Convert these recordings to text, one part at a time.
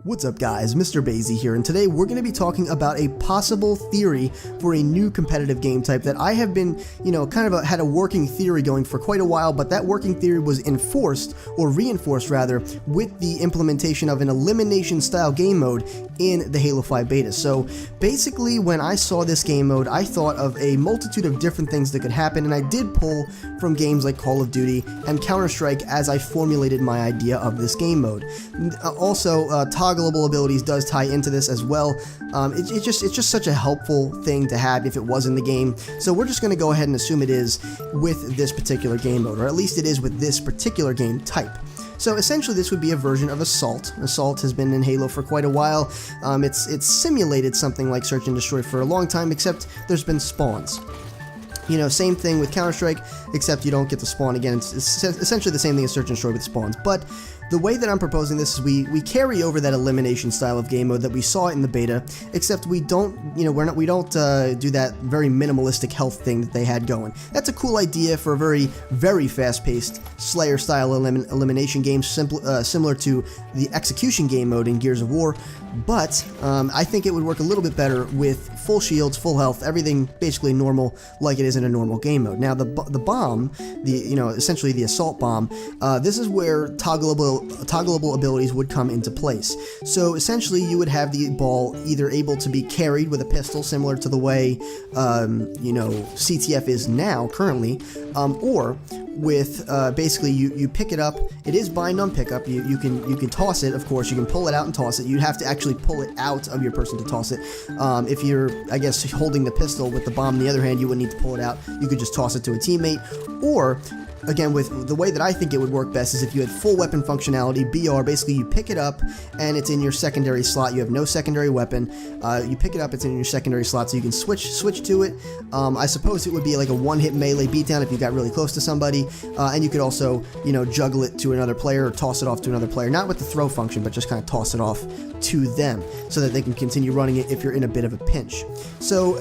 What's up guys, Mr. Bazy here, and today we're going to be talking about a possible theory for a new competitive game type that I have been, had a working theory going for quite a while, but that working theory was enforced, or reinforced rather, with the implementation of an elimination style game mode in the Halo 5 beta. So basically when I saw this game mode, I thought of a multitude of different things that could happen, and I did pull from games like Call of Duty and Counter-Strike as I formulated my idea of this game mode. Also, toggleable abilities does tie into this as well. It's just such a helpful thing to have if it was in the game. So we're just going to go ahead and assume it is with this particular game mode, or at least it is with this particular game type. So essentially this would be a version of Assault. Assault has been in Halo for quite a while. It's simulated something like Search and Destroy for a long time, except there's been spawns. Same thing with Counter-Strike, except you don't get to spawn again. It's essentially the same thing as Search and Destroy with spawns. But the way that I'm proposing this is we carry over that elimination style of game mode that we saw in the beta, except we don't, we don't do that very minimalistic health thing that they had going. That's a cool idea for a very fast-paced Slayer-style elimination game, similar to the execution game mode in Gears of War. But I think it would work a little bit better with full shields, full health, everything basically normal like it is in a normal game mode. Now the bomb, essentially the assault bomb, this is where toggleable abilities would come into place. So essentially you would have the ball either able to be carried with a pistol, similar to the way CTF is now currently, or with basically you pick it up. It is bind on pickup. You can toss it, of course. You can pull it out and toss it. You'd have to actually pull it out of your person to toss it. If you're, I guess, holding the pistol with the bomb in the other hand, you wouldn't need to pull it out. You could just toss it to a teammate. Or again, with the way that I think it would work best is if you had full weapon functionality, BR, basically you pick it up and it's in your secondary slot. You have no secondary weapon. You pick it up, it's in your secondary slot, so you can switch to it. I suppose it would be like a one-hit melee beatdown if you got really close to somebody, and you could also, juggle it to another player or toss it off to another player, not with the throw function, but just kind of toss it off to them so that they can continue running it if you're in a bit of a pinch. So,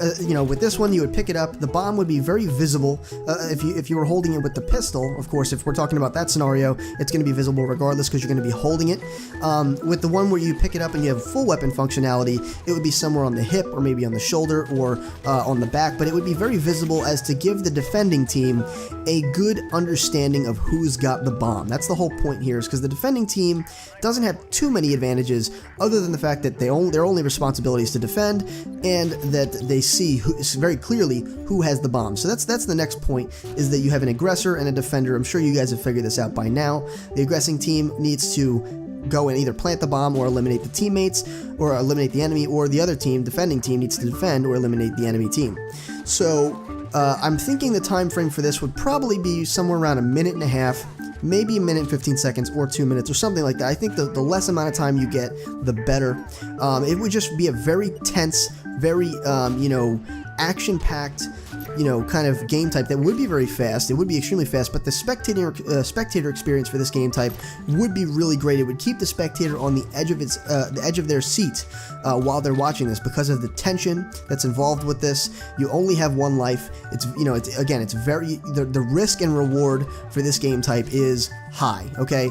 with this one, you would pick it up. The bomb would be very visible if you were holding it with the pistol. Of course, if we're talking about that scenario, it's going to be visible regardless because you're going to be holding it. With the one where you pick it up and you have full weapon functionality, it would be somewhere on the hip or maybe on the shoulder or on the back, but it would be very visible as to give the defending team a good understanding of who's got the bomb. That's the whole point here, is because the defending team doesn't have too many advantages other than the fact that their only responsibility is to defend, and that they see very clearly who has the bomb. So that's the next point, is that you have an aggressor and a defender. I'm sure you guys have figured this out by now. The aggressing team needs to go and either plant the bomb or eliminate the teammates, or eliminate the enemy, or the other team, defending team, needs to defend or eliminate the enemy team. So I'm thinking the time frame for this would probably be somewhere around a minute and a half, maybe a minute and 15 seconds or 2 minutes or something like that. I think the less amount of time you get, the better. It would just be a very tense, very action-packed, kind of game type that would be very fast. It would be extremely fast, but the spectator experience for this game type would be really great. It would keep the spectator on the edge of their seat while they're watching this, because of the tension that's involved with this. You only have one life. It's it's very, the risk and reward for this game type is high. Okay,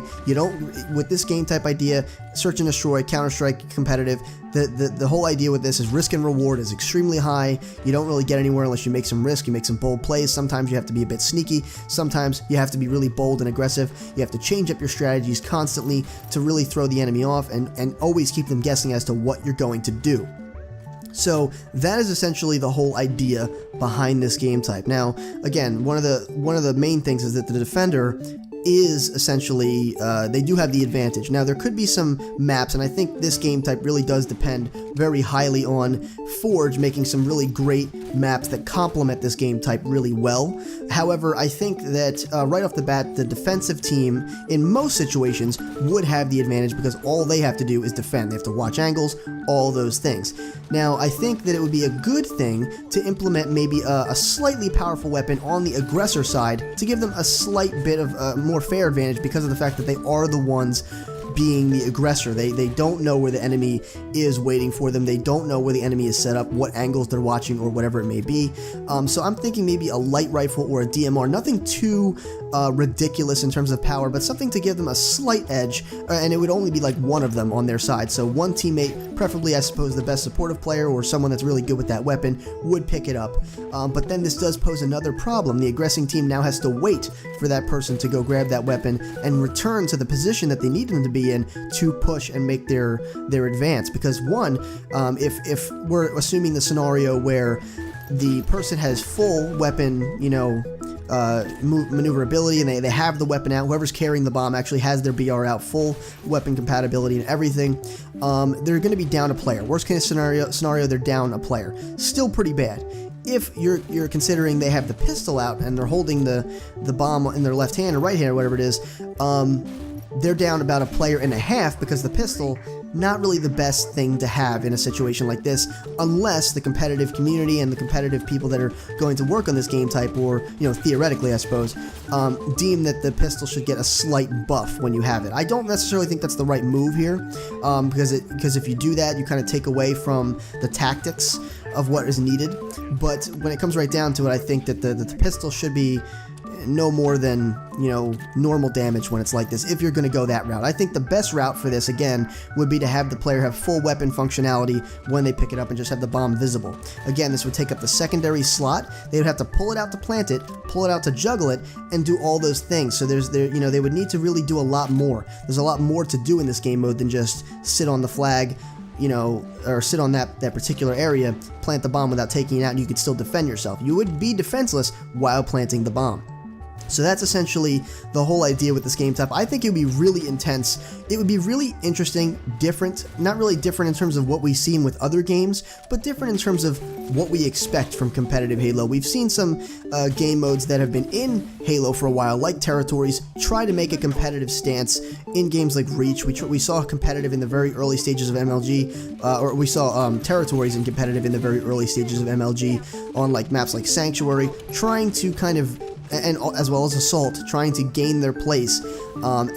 with this game type idea, Search and Destroy, Counter-Strike competitive, the whole idea with this is risk and reward is extremely high. You don't really get anywhere unless you make some risk, you make some bold plays. Sometimes you have to be a bit sneaky, sometimes you have to be really bold and aggressive. You have to change up your strategies constantly to really throw the enemy off and always keep them guessing as to what you're going to do. So that is essentially the whole idea behind this game type. Now, again, one of the main things is that the defender is essentially, they do have the advantage. Now, there could be some maps, and I think this game type really does depend very highly on Forge making some really great maps that complement this game type really well. However, I think that right off the bat, the defensive team in most situations would have the advantage, because all they have to do is defend. They have to watch angles, all those things. Now, I think that it would be a good thing to implement maybe a slightly powerful weapon on the aggressor side to give them a slight bit of more fair advantage, because of the fact that they are the ones being the aggressor. They don't know where the enemy is waiting for them. They don't know where the enemy is set up, what angles they're watching, or whatever it may be. So I'm thinking maybe a light rifle or a DMR, nothing too ridiculous in terms of power, but something to give them a slight edge, and it would only be like one of them on their side. So one teammate, preferably I suppose the best supportive player or someone that's really good with that weapon, would pick it up. But then this does pose another problem. The aggressing team now has to wait for that person to go grab that weapon and return to the position that they need them to be in to push and make their advance. Because one, if we're assuming the scenario where the person has full weapon, maneuverability, and they have the weapon out, whoever's carrying the bomb actually has their BR out, full weapon compatibility and everything, they're going to be down a player. Worst case scenario, they're down a player. Still pretty bad. If you're considering they have the pistol out and they're holding the bomb in their left hand or right hand or whatever it is, they're down about a player and a half, because the pistol, not really the best thing to have in a situation like this, unless the competitive community and the competitive people that are going to work on this game type, or theoretically I suppose, deem that the pistol should get a slight buff when you have it. I don't necessarily think that's the right move here, because if you do that, you kind of take away from the tactics of what is needed. But when it comes right down to it, I think that the pistol should be no more than, normal damage when it's like this, if you're going to go that route. I think the best route for this, again, would be to have the player have full weapon functionality when they pick it up and just have the bomb visible. Again, this would take up the secondary slot. They would have to pull it out to plant it, pull it out to juggle it, and do all those things. So they would need to really do a lot more. There's a lot more to do in this game mode than just sit on the flag, or sit on that particular area, plant the bomb without taking it out, and you could still defend yourself. You would be defenseless while planting the bomb. So that's essentially the whole idea with this game type. I think it would be really intense. It would be really interesting, different, not really different in terms of what we've seen with other games, but different in terms of what we expect from competitive Halo. We've seen some game modes that have been in Halo for a while, like Territories, try to make a competitive stance in games like Reach. We saw competitive in the very early stages of MLG, or we saw Territories in competitive in the very early stages of MLG on like maps like Sanctuary, trying to kind of, and as well as Assault, trying to gain their place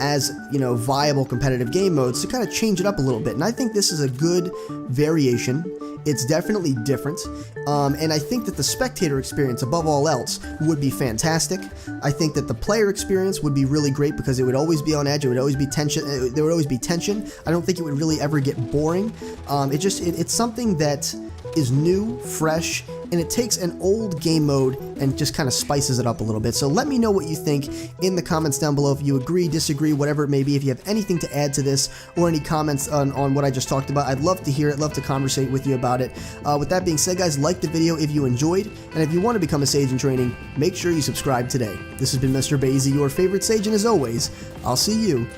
as viable competitive game modes to kind of change it up a little bit. And I think this is a good variation. It's definitely different, and I think that the spectator experience, above all else, would be fantastic. I think that the player experience would be really great, because it would always be on edge. It would always be tension. There would always be tension. I don't think it would really ever get boring. It's something that is new, fresh, and it takes an old game mode and just kind of spices it up a little bit. So let me know what you think in the comments down below. If you agree, disagree, whatever it may be. If you have anything to add to this or any comments on what I just talked about, I'd love to hear it, love to conversate with you about it. With that being said, guys, like the video if you enjoyed, and if you want to become a Sage in training, make sure you subscribe today. This has been Mr. Bazy, your favorite Sage, and as always, I'll see you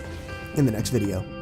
in the next video.